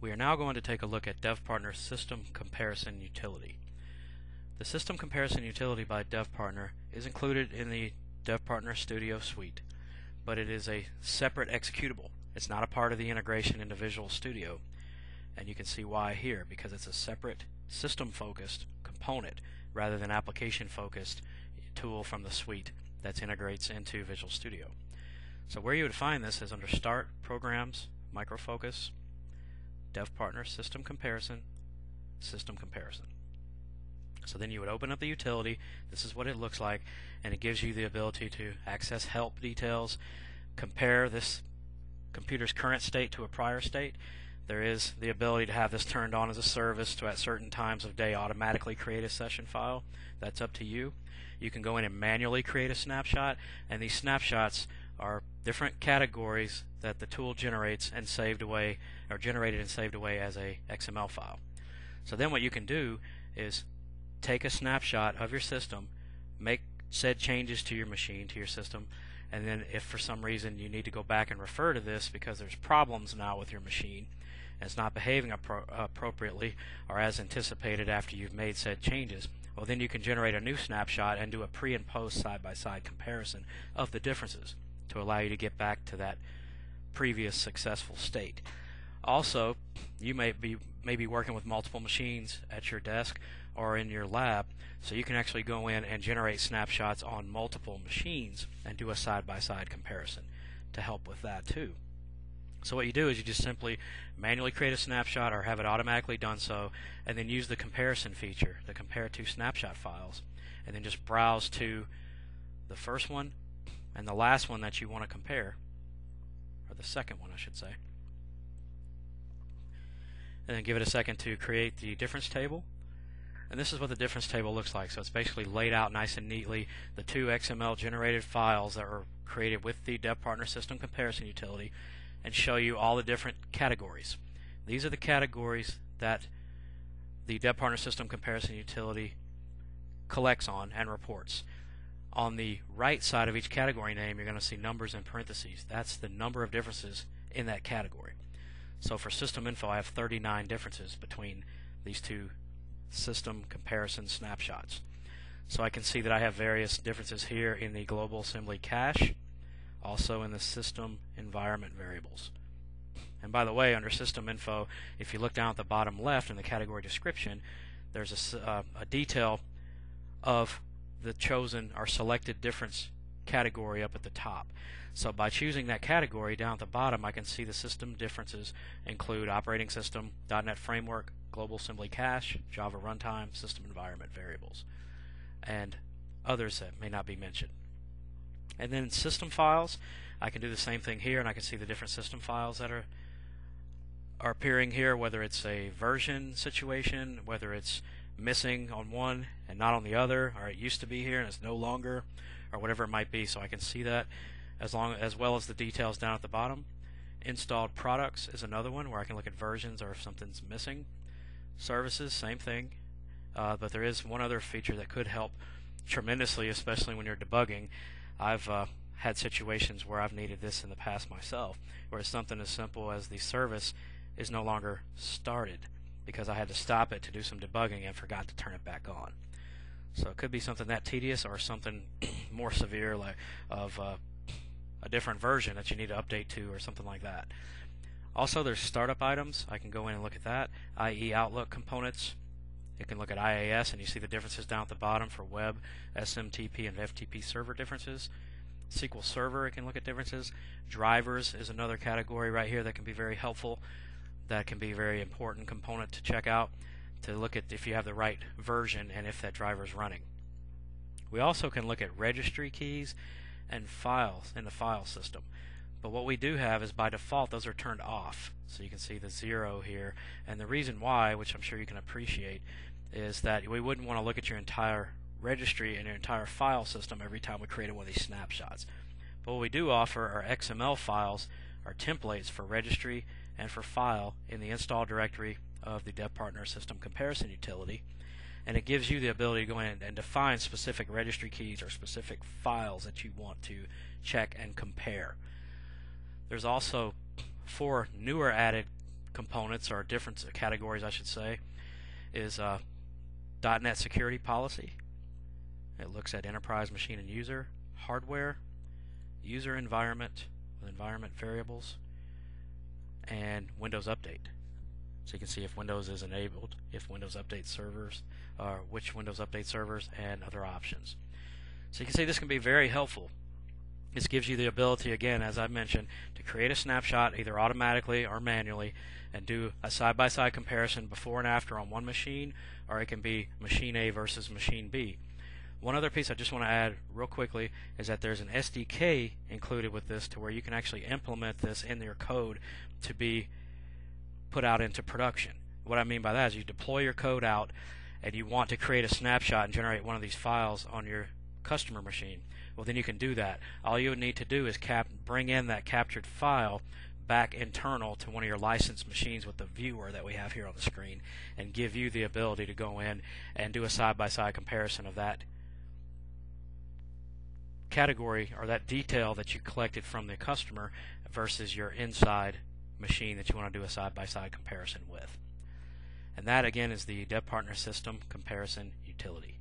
We are now going to take a look at DevPartner's System Comparison Utility. The System Comparison Utility by DevPartner is included in the DevPartner Studio Suite, but it is a separate executable. It's not a part of the integration into Visual Studio, and you can see why here, because it's a separate system-focused component rather than application-focused tool from the suite that integrates into Visual Studio. So where you would find this is under Start, Programs, Microfocus, DevPartner System Comparison, System Comparison. So then you would open up the utility. This is what it looks like, and it gives you the ability to access help details, compare this computer's current state to a prior state. There is the ability to have this turned on as a service to at certain times of day automatically create a session file. That's up to you. You can go in and manually create a snapshot, and these snapshots are different categories that the tool generates and saved away, or generated and saved away as a XML file. So then what you can do is take a snapshot of your system, make said changes to your machine, to your system, and then if for some reason you need to go back and refer to this because there's problems now with your machine and it's not behaving appropriately or as anticipated after you've made said changes, well, then you can generate a new snapshot and do a pre and post side-by-side comparison of the differences to allow you to get back to that previous successful state. Also, you may be working with multiple machines at your desk or in your lab, so you can actually go in and generate snapshots on multiple machines and do a side-by-side comparison to help with that too. So what you do is you just simply manually create a snapshot or have it automatically done so, and then use the comparison feature to compare two snapshot files, and then just browse to the first one and the last one that you want to compare, or the second one I should say, and then give it a second to create the difference table. And this is what the difference table looks like. So it's basically laid out nice and neatly, the two XML generated files that were created with the DevPartner System Comparison Utility, and show you all the different categories. These are the categories that the DevPartner System Comparison Utility collects on and reports. On the right side of each category name, you're going to see numbers in parentheses. That's the number of differences in that category. So for system info, I have 39 differences between these two system comparison snapshots. So I can see that I have various differences here in the global assembly cache, also in the system environment variables. And by the way, under system info, if you look down at the bottom left in the category description, there's a detail of the chosen or selected difference category up at the top. So by choosing that category down at the bottom, I can see the system differences include operating system, .NET Framework, global assembly cache, Java runtime, system environment variables, and others that may not be mentioned. And then system files, I can do the same thing here, and I can see the different system files that are appearing here, whether it's a version situation, whether it's missing on one and not on the other, or it used to be here and it's no longer, or whatever it might be. So I can see that as well as the details down at the bottom. Installed products is another one where I can look at versions or if something's missing. Services, same thing, but there is one other feature that could help tremendously, especially when you're debugging. I've had situations where I've needed this in the past myself, where it's something as simple as the service is no longer started because I had to stop it to do some debugging and forgot to turn it back on. So it could be something that tedious or something more severe, like of a different version that you need to update to or something like that. Also, there's startup items. I can go in and look at that, i.e. Outlook components. You can look at IAS and you see the differences down at the bottom for web, SMTP, and FTP server differences. SQL Server, it can look at differences. Drivers is another category right here that can be very helpful. That can be a very important component to check out to look at if you have the right version and if that driver is running. We also can look at registry keys and files in the file system. But what we do have is by default those are turned off. So you can see the 0 here. And the reason why, which I'm sure you can appreciate, is that we wouldn't want to look at your entire registry and your entire file system every time we created one of these snapshots. But what we do offer are XML files, or templates for registry and for file in the install directory of the DevPartner System Comparison Utility. And it gives you the ability to go in and define specific registry keys or specific files that you want to check and compare. There's also 4 newer added components, or different categories I should say, is .NET security policy. It looks at enterprise, machine, and user, hardware, user environment with environment variables, and Windows Update. So you can see if Windows is enabled, if Windows Update servers, which Windows Update servers, and other options. So you can see this can be very helpful. This gives you the ability, again, as I mentioned, to create a snapshot either automatically or manually and do a side-by-side comparison before and after on one machine, or it can be machine A versus machine B. One other piece I just want to add real quickly is that there's an SDK included with this to where you can actually implement this in your code to be put out into production. What I mean by that is you deploy your code out and you want to create a snapshot and generate one of these files on your customer machine. Well, then you can do that. All you would need to do is bring in that captured file back internal to one of your licensed machines with the viewer that we have here on the screen, and give you the ability to go in and do a side-by-side comparison of that category or that detail that you collected from the customer versus your inside machine that you want to do a side-by-side comparison with. And that again is the DevPartner System Comparison Utility.